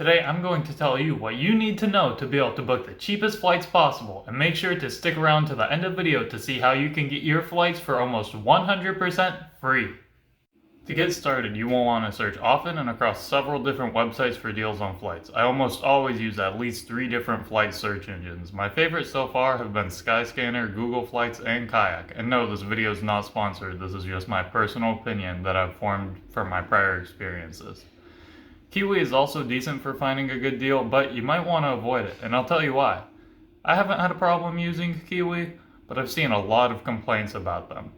Today I'm going to tell you what you need to know to be able to book the cheapest flights possible, and make sure to stick around to the end of the video to see how you can get your flights for almost 100% free. To get started, you will want to search often and across several different websites for deals on flights. I almost always use at least 3 different flight search engines. My favorites so far have been Skyscanner, Google Flights, and Kayak. And no, this video is not sponsored, this is just my personal opinion that I've formed from my prior experiences. Kiwi is also decent for finding a good deal, but you might want to avoid it, and I'll tell you why. I haven't had a problem using Kiwi, but I've seen a lot of complaints about them.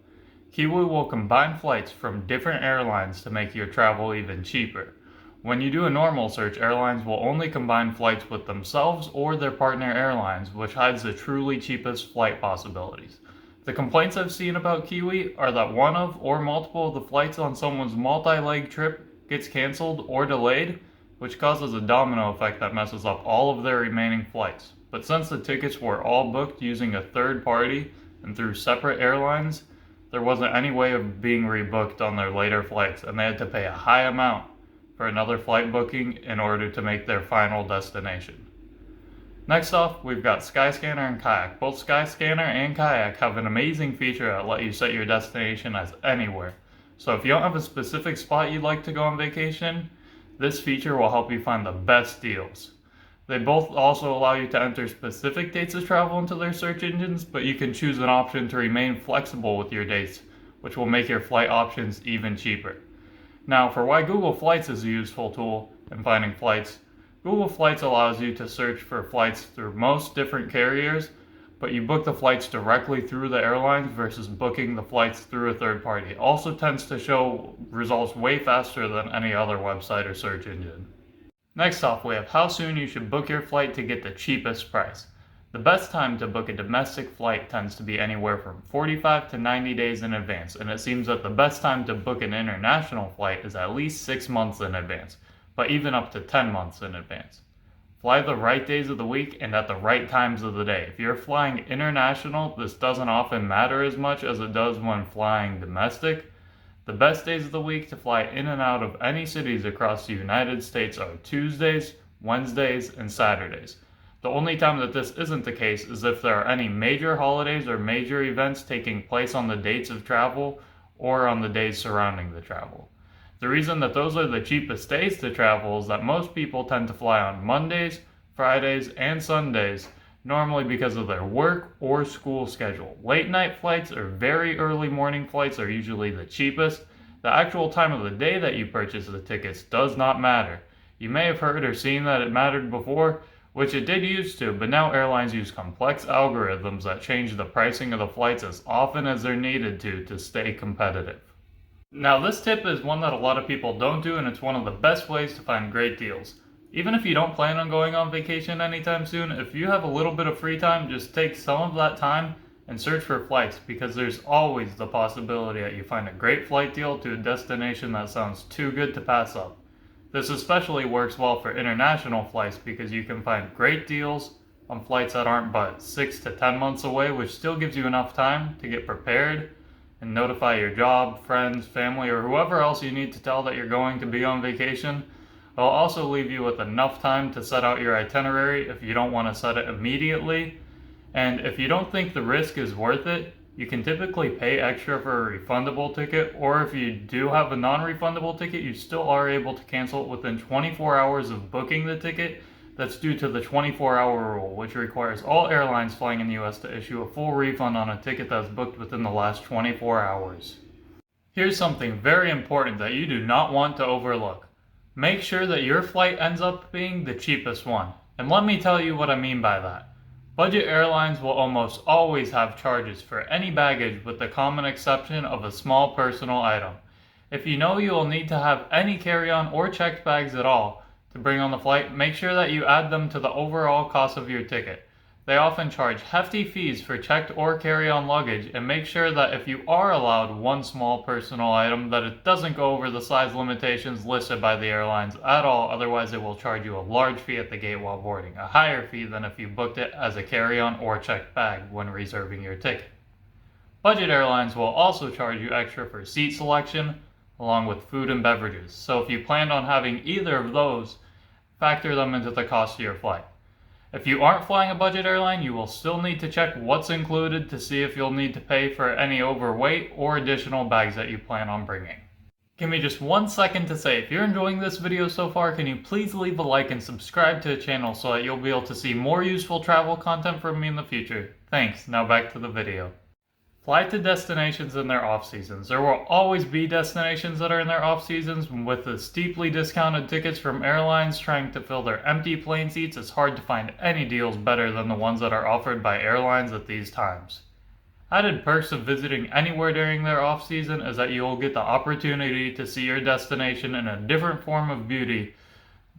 Kiwi will combine flights from different airlines to make your travel even cheaper. When you do a normal search, airlines will only combine flights with themselves or their partner airlines, which hides the truly cheapest flight possibilities. The complaints I've seen about Kiwi are that one of or multiple of the flights on someone's multi-leg trip gets canceled or delayed, which causes a domino effect that messes up all of their remaining flights. But since the tickets were all booked using a third party and through separate airlines, there wasn't any way of being rebooked on their later flights, and they had to pay a high amount for another flight booking in order to make their final destination. Next off, we've got Skyscanner and Kayak. Both Skyscanner and Kayak have an amazing feature that let you set your destination as anywhere. So if you don't have a specific spot you'd like to go on vacation, this feature will help you find the best deals. They both also allow you to enter specific dates of travel into their search engines, but you can choose an option to remain flexible with your dates, which will make your flight options even cheaper. Now, for why Google Flights is a useful tool in finding flights, Google Flights allows you to search for flights through most different carriers, but you book the flights directly through the airlines versus booking the flights through a third party. It also tends to show results way faster than any other website or search engine. Next off, we have how soon you should book your flight to get the cheapest price. The best time to book a domestic flight tends to be anywhere from 45 to 90 days in advance, and it seems that the best time to book an international flight is at least 6 months in advance, but even up to 10 months in advance. Fly the right days of the week and at the right times of the day. If you're flying international, this doesn't often matter as much as it does when flying domestic. The best days of the week to fly in and out of any cities across the United States are Tuesdays, Wednesdays, and Saturdays. The only time that this isn't the case is if there are any major holidays or major events taking place on the dates of travel or on the days surrounding the travel. The reason that those are the cheapest days to travel is that most people tend to fly on Mondays, Fridays, and Sundays, normally because of their work or school schedule. Late night flights or very early morning flights are usually the cheapest. The actual time of the day that you purchase the tickets does not matter. You may have heard or seen that it mattered before, which it did used to, but now airlines use complex algorithms that change the pricing of the flights as often as they're needed to stay competitive. Now, this tip is one that a lot of people don't do, and it's one of the best ways to find great deals. Even if you don't plan on going on vacation anytime soon, if you have a little bit of free time, just take some of that time and search for flights, because there's always the possibility that you find a great flight deal to a destination that sounds too good to pass up. This especially works well for international flights because you can find great deals on flights that aren't but 6 to 10 months away, which still gives you enough time to get prepared and notify your job, friends, family, or whoever else you need to tell that you're going to be on vacation. It'll also leave you with enough time to set out your itinerary if you don't want to set it immediately. And if you don't think the risk is worth it, you can typically pay extra for a refundable ticket, or if you do have a non-refundable ticket, you still are able to cancel it within 24 hours of booking the ticket. That's due to the 24-hour rule, which requires all airlines flying in the US to issue a full refund on a ticket that's booked within the last 24 hours. Here's something very important that you do not want to overlook. Make sure that your flight ends up being the cheapest one. And let me tell you what I mean by that. Budget airlines will almost always have charges for any baggage, with the common exception of a small personal item. If you know you will need to have any carry-on or checked bags at all to bring on the flight, make sure that you add them to the overall cost of your ticket. They often charge hefty fees for checked or carry-on luggage, and make sure that if you are allowed one small personal item, that it doesn't go over the size limitations listed by the airlines at all, otherwise it will charge you a large fee at the gate while boarding, a higher fee than if you booked it as a carry-on or checked bag when reserving your ticket. Budget airlines will also charge you extra for seat selection, along with food and beverages. So if you planned on having either of those, factor them into the cost of your flight. If you aren't flying a budget airline, you will still need to check what's included to see if you'll need to pay for any overweight or additional bags that you plan on bringing. Give me just 1 second to say, if you're enjoying this video so far, can you please leave a like and subscribe to the channel so that you'll be able to see more useful travel content from me in the future. Thanks, now back to the video. Fly to destinations in their off seasons. There will always be destinations that are in their off seasons. With the steeply discounted tickets from airlines trying to fill their empty plane seats, it's hard to find any deals better than the ones that are offered by airlines at these times. Added perks of visiting anywhere during their off season is that you will get the opportunity to see your destination in a different form of beauty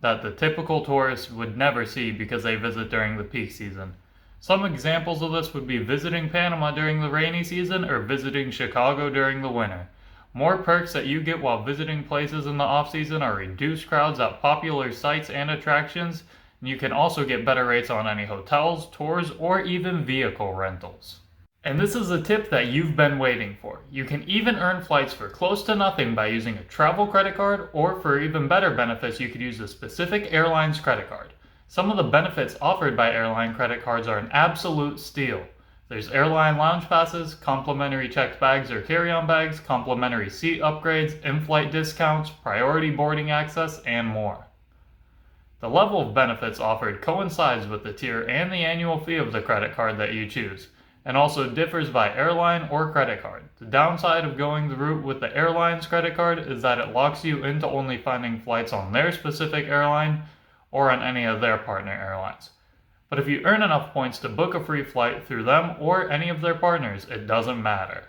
that the typical tourist would never see because they visit during the peak season. Some examples of this would be visiting Panama during the rainy season or visiting Chicago during the winter. More perks that you get while visiting places in the off season are reduced crowds at popular sites and attractions, and you can also get better rates on any hotels, tours, or even vehicle rentals. And this is a tip that you've been waiting for. You can even earn flights for close to nothing by using a travel credit card, or for even better benefits, you could use a specific airline's credit card. Some of the benefits offered by airline credit cards are an absolute steal. There's airline lounge passes, complimentary checked bags or carry-on bags, complimentary seat upgrades, in-flight discounts, priority boarding access, and more. The level of benefits offered coincides with the tier and the annual fee of the credit card that you choose, and also differs by airline or credit card. The downside of going the route with the airline's credit card is that it locks you into only finding flights on their specific airline or on any of their partner airlines. But if you earn enough points to book a free flight through them or any of their partners, it doesn't matter.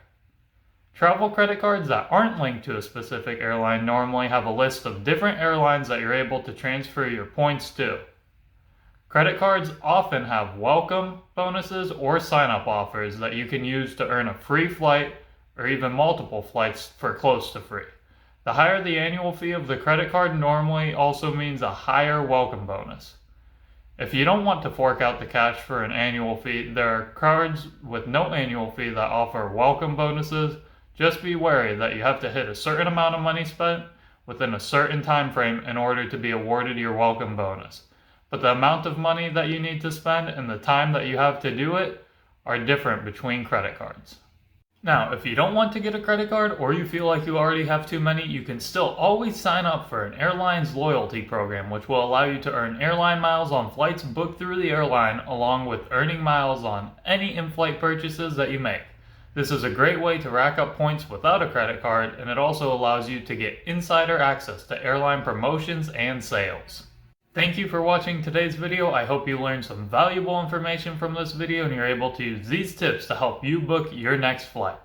Travel credit cards that aren't linked to a specific airline normally have a list of different airlines that you're able to transfer your points to. Credit cards often have welcome bonuses or sign-up offers that you can use to earn a free flight or even multiple flights for close to free. The higher the annual fee of the credit card normally also means a higher welcome bonus. If you don't want to fork out the cash for an annual fee, there are cards with no annual fee that offer welcome bonuses. Just be wary that you have to hit a certain amount of money spent within a certain time frame in order to be awarded your welcome bonus. But the amount of money that you need to spend and the time that you have to do it are different between credit cards. Now, if you don't want to get a credit card or you feel like you already have too many, you can still always sign up for an airline's loyalty program, which will allow you to earn airline miles on flights booked through the airline, along with earning miles on any in-flight purchases that you make. This is a great way to rack up points without a credit card, and it also allows you to get insider access to airline promotions and sales. Thank you for watching today's video. I hope you learned some valuable information from this video and you're able to use these tips to help you book your next flight.